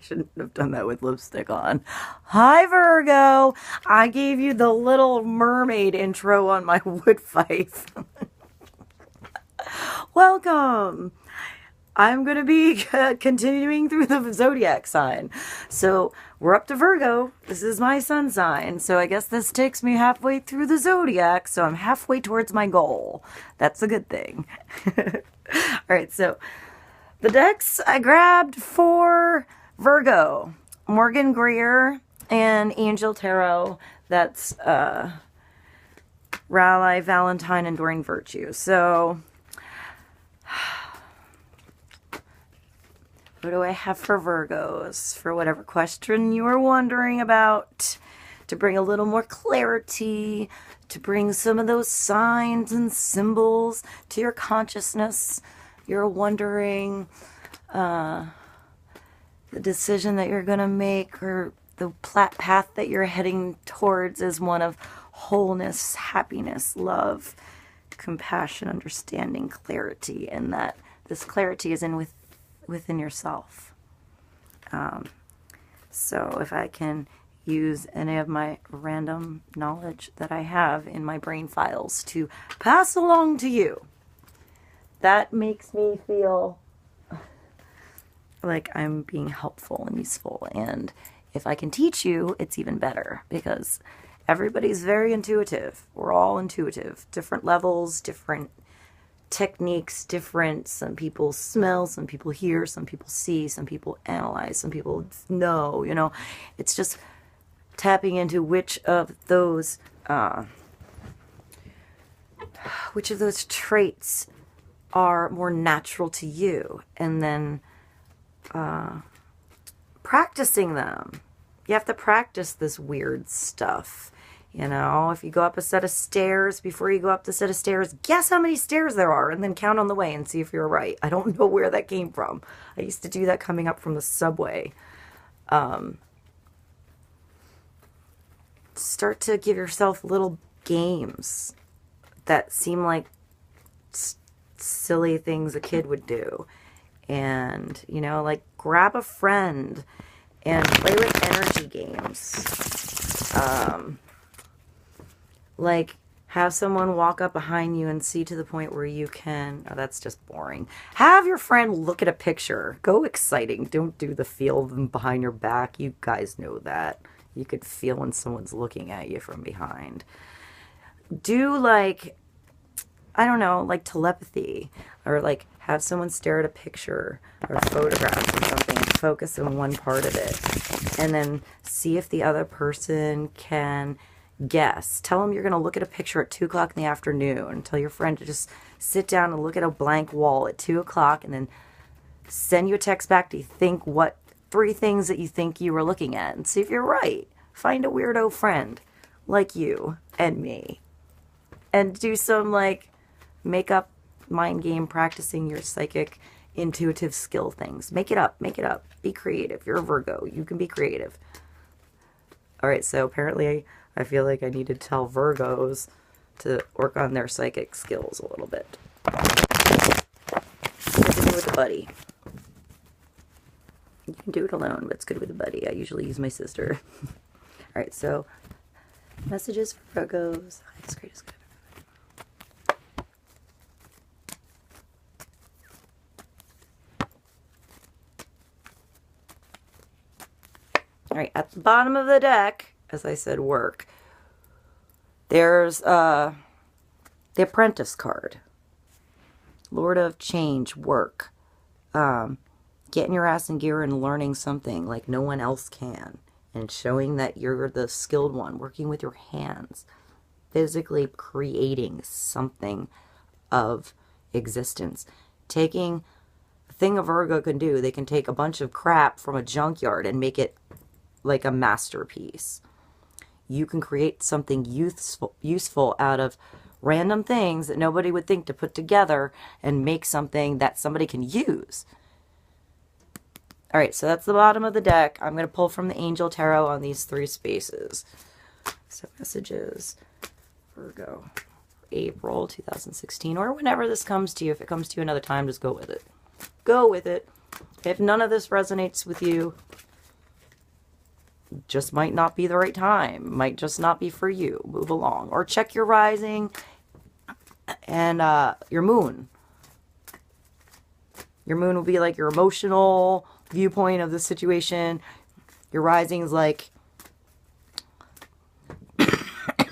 shouldn't have done that with lipstick on. Hi, Virgo. I gave you the Little Mermaid intro on my wood fife. Welcome. I'm going to be continuing through the zodiac sign. So we're up to Virgo. This is my sun sign. So I guess this takes me halfway through the zodiac. So I'm halfway towards my goal. That's a good thing. All right. So the decks I grabbed for Virgo, Morgan Greer and Angel Tarot. That's Raleigh, Valentine, and Doreen Virtue. So what do I have for Virgos? For whatever question you were wondering about, to bring a little more clarity, to bring some of those signs and symbols to your consciousness. You're wondering the decision that you're going to make, or the path that you're heading towards, is one of wholeness, happiness, love, compassion, understanding, clarity, and that this clarity is within yourself. So if I can use any of my random knowledge that I have in my brain files to pass along to you, that makes me feel like I'm being helpful and useful. And if I can teach you, it's even better, because everybody's very intuitive. We're all intuitive. Different levels, different techniques, different. Some people smell, some people hear, some people see, some people analyze, some people know, you know. It's just tapping into which of those traits are more natural to you, and then practicing them. You have to practice this weird stuff. You know, if you go up a set of stairs, before you go up the set of stairs, guess how many stairs there are, and then count on the way and see if you're right. I don't know where that came from. I used to do that coming up from the subway. Start to give yourself little games that seem like silly things a kid would do. And, you know, like grab a friend and play with energy games. Like have someone walk up behind you and see to the point where you can, oh, that's just boring. Have your friend look at a picture. Go exciting. Don't do the feel them behind your back. You guys know that. You could feel when someone's looking at you from behind. Do like, I don't know, like telepathy, or like have someone stare at a picture or photograph or something, focus on one part of it, and then see if the other person can guess. Tell them you're going to look at a picture at 2 o'clock in the afternoon. Tell your friend to just sit down and look at a blank wall at 2 o'clock, and then send you a text back to think what 3 things that you think you were looking at, and see if you're right. Find a weirdo friend like you and me, and do some like make up mind game, practicing your psychic intuitive skill things. Make it up. Make it up. Be creative. You're a Virgo. You can be creative. All right, so apparently I feel like I need to tell Virgos to work on their psychic skills a little bit. It's good with a buddy. You can do it alone, but it's good with a buddy. I usually use my sister. All right, so messages for Virgos. Highest, greatest, good. All right, at the bottom of the deck, as I said, work, there's the Apprentice card. Lord of Change, work. Getting your ass in gear and learning something like no one else can. And showing that you're the skilled one, working with your hands. Physically creating something of existence. Taking a thing a Virgo can do, they can take a bunch of crap from a junkyard and make it like a masterpiece. You can create something useful out of random things that nobody would think to put together and make something that somebody can use. All right, so that's the bottom of the deck. I'm going to pull from the Angel Tarot on these 3 spaces. So messages, Virgo, April 2016, or whenever this comes to you. If it comes to you another time, just go with it. Go with it. If none of this resonates with you, just might not be the right time, might just not be for you. Move along. Or check your rising and your moon. Your moon will be like your emotional viewpoint of the situation. Your rising is like,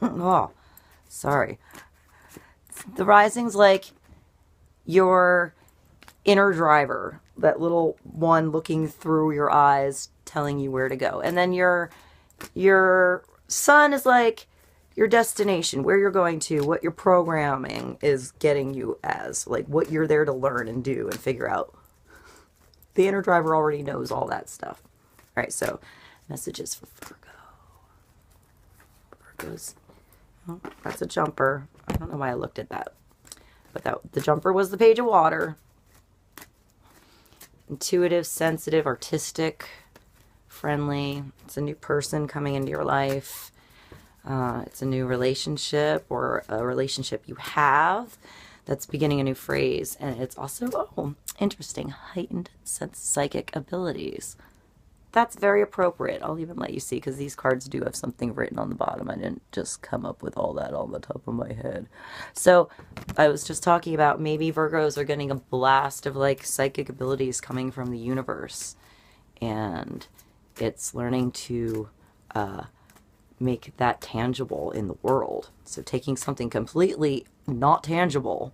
oh, sorry. The rising's like your inner driver, that little one looking through your eyes, telling you where to go. And then your sun is like your destination, where you're going to, what your programming is getting you as, like what you're there to learn and do and figure out. The inner driver already knows all that stuff. All right, so messages for Virgo. Virgo's, oh, that's a jumper. I don't know why I looked at that. But the jumper was the Page of Water. Intuitive, sensitive, artistic, friendly. It's a new person coming into your life. It's a new relationship, or a relationship you have that's beginning a new phase. And it's also, oh, interesting, heightened psychic abilities. That's very appropriate. I'll even let you see, because these cards do have something written on the bottom. I didn't just come up with all that on the top of my head. So I was just talking about maybe Virgos are getting a blast of like psychic abilities coming from the universe. And it's learning to make that tangible in the world. So taking something completely not tangible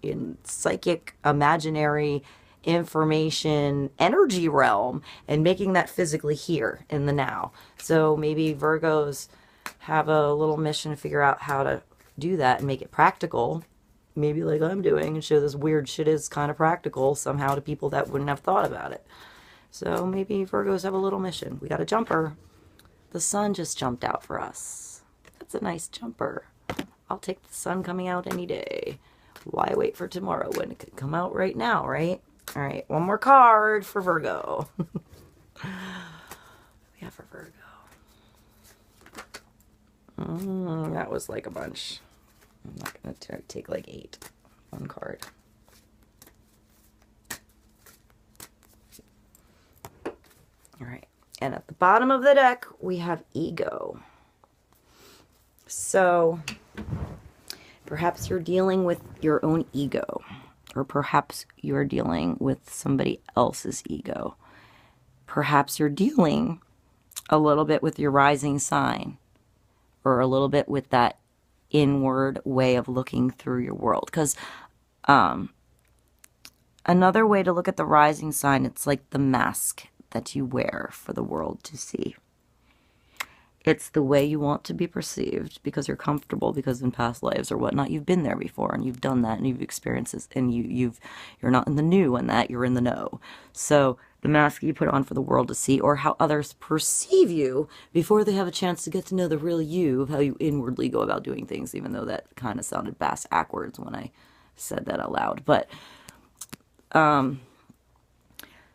in psychic, imaginary, information, energy realm, and making that physically here in the now. So maybe Virgos have a little mission to figure out how to do that and make it practical. Maybe like I'm doing, and show this weird shit is kind of practical somehow to people that wouldn't have thought about it. So maybe Virgos have a little mission. We got a jumper. The sun just jumped out for us. That's a nice jumper. I'll take the sun coming out any day. Why wait for tomorrow when it could come out right now, right? All right, one more card for Virgo. Yeah, for Virgo. That was like a bunch. I'm not going to take like 8. One card. All right, and at the bottom of the deck, we have ego. So perhaps you're dealing with your own ego. Or perhaps you're dealing with somebody else's ego. Perhaps you're dealing a little bit with your rising sign, or a little bit with that inward way of looking through your world. Because another way to look at the rising sign, it's like the mask that you wear for the world to see. It's the way you want to be perceived because you're comfortable, because in past lives or whatnot, you've been there before and you've done that and you've experienced this, and you're not in the new and that, you're in the know. So the mask you put on for the world to see, or how others perceive you before they have a chance to get to know the real you of how you inwardly go about doing things, even though that kind of sounded backwards when I said that out loud. But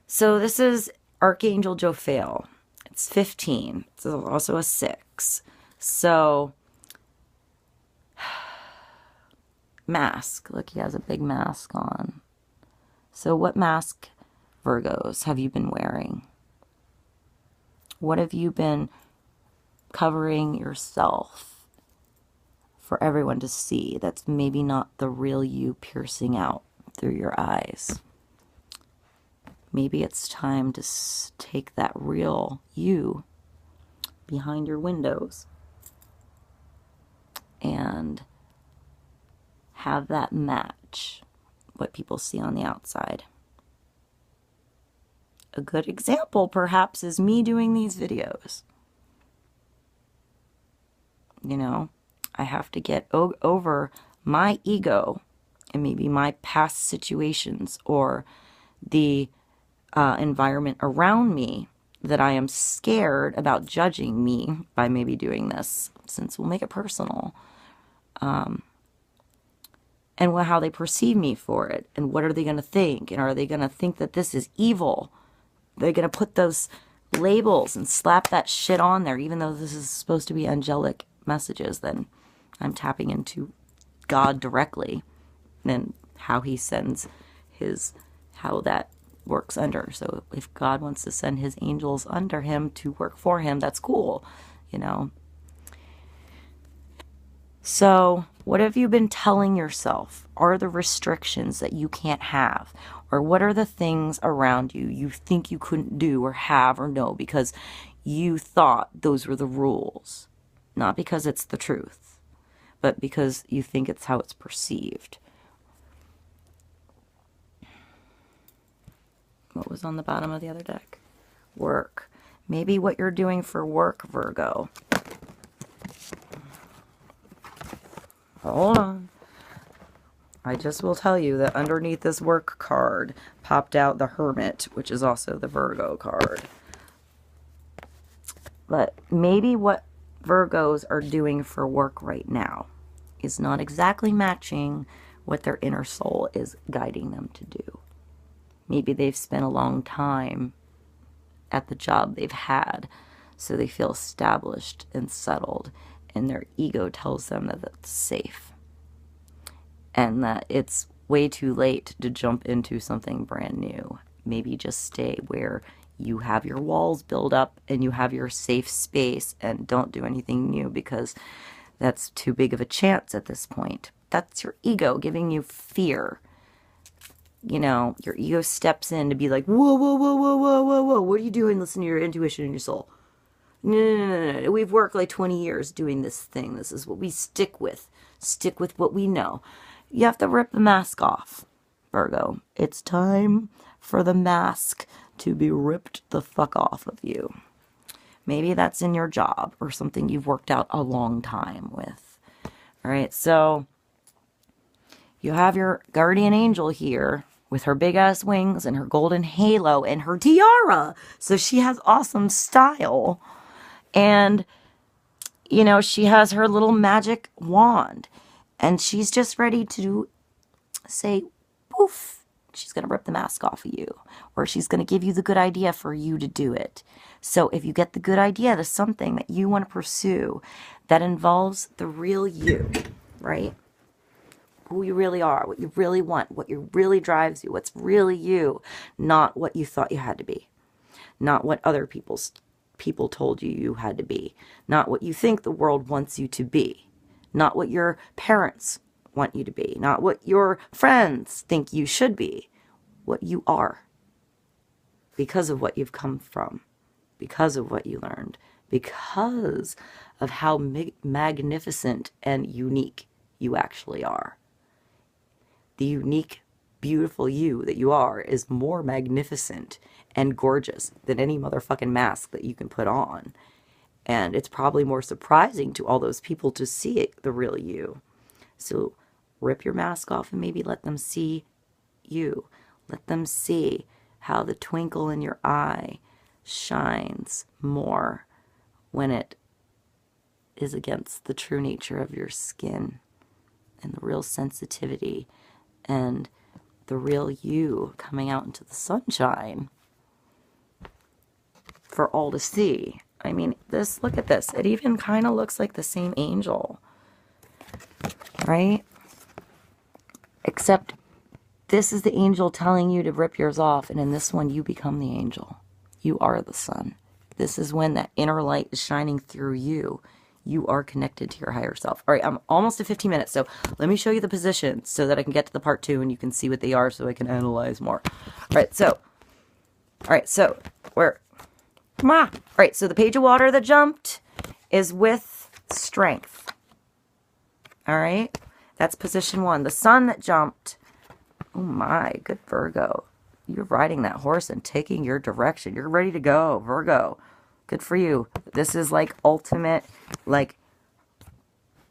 so this is Archangel Jophael. It's 15. It's also a 6. So, mask. Look, he has a big mask on. So what mask, Virgos, have you been wearing? What have you been covering yourself for everyone to see that's maybe not the real you piercing out through your eyes? Maybe it's time to take that real you behind your windows and have that match what people see on the outside. A good example, perhaps, is me doing these videos. You know, I have to get over my ego and maybe my past situations, or the environment around me that I am scared about judging me by maybe doing this, since we'll make it personal, and how they perceive me for it, and what are they going to think, and are they going to think that this is evil? They're going to put those labels and slap that shit on there, even though this is supposed to be angelic messages. Then I'm tapping into God directly, and how he sends how that works under. So if God wants to send his angels under him to work for him, that's cool, you know. So what have you been telling yourself are the restrictions that you can't have? Or what are the things around you you think you couldn't do or have or know because you thought those were the rules? Not because it's the truth, but because you think it's how it's perceived. What was on the bottom of the other deck? Work. Maybe what you're doing for work, Virgo. Hold on. I just will tell you that underneath this work card popped out the Hermit, which is also the Virgo card. But maybe what Virgos are doing for work right now is not exactly matching what their inner soul is guiding them to do. Maybe they've spent a long time at the job they've had, so they feel established and settled, and their ego tells them that it's safe and that it's way too late to jump into something brand new. Maybe just stay where you have your walls built up and you have your safe space and don't do anything new because that's too big of a chance at this point. That's your ego giving you fear. You know, your ego steps in to be like, whoa, whoa, whoa, whoa, whoa, whoa, whoa. What are you doing? Listen to your intuition and your soul. No. We've worked like 20 years doing this thing. This is what we stick with. Stick with what we know. You have to rip the mask off, Virgo. It's time for the mask to be ripped the fuck off of you. Maybe that's in your job or something you've worked out a long time with. All right, so you have your guardian angel here with her big ass wings and her golden halo and her tiara. So she has awesome style. And, you know, she has her little magic wand. And she's just ready to say, poof, she's going to rip the mask off of you. Or she's going to give you the good idea for you to do it. So if you get the good idea to something that you want to pursue that involves the real you, right? Who you really are, what you really want, what really drives you, what's really you, not what you thought you had to be. Not what other people told you you had to be. Not what you think the world wants you to be. Not what your parents want you to be. Not what your friends think you should be. What you are. Because of what you've come from. Because of what you learned. Because of how magnificent and unique you actually are. The unique, beautiful you that you are is more magnificent and gorgeous than any motherfucking mask that you can put on. And it's probably more surprising to all those people to see it, the real you. So rip your mask off and maybe let them see you. Let them see how the twinkle in your eye shines more when it is against the true nature of your skin and the real sensitivity and the real you coming out into the sunshine for all to see. I mean, look at this. It even kind of looks like the same angel, right? Except this is the angel telling you to rip yours off, and in this one, you become the angel. You are the sun. This is when that inner light is shining through you. You are connected to your higher self. All right, I'm almost at 15 minutes, so let me show you the positions so that I can get to the part 2 and you can see what they are so I can analyze more. All right, so where? Come on. All right, so the Page of Water that jumped is with strength. All right, that's position 1. The Sun that jumped, oh my, good Virgo. You're riding that horse and taking your direction. You're ready to go, Virgo. Good for you. This is like ultimate, like,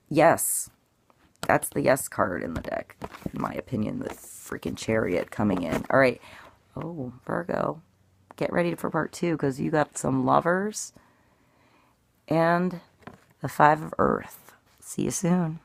yes. That's the yes card in the deck, in my opinion. The freaking Chariot coming in. All right. Oh, Virgo. Get ready for part 2 because you got some Lovers and the 5 of Earth. See you soon.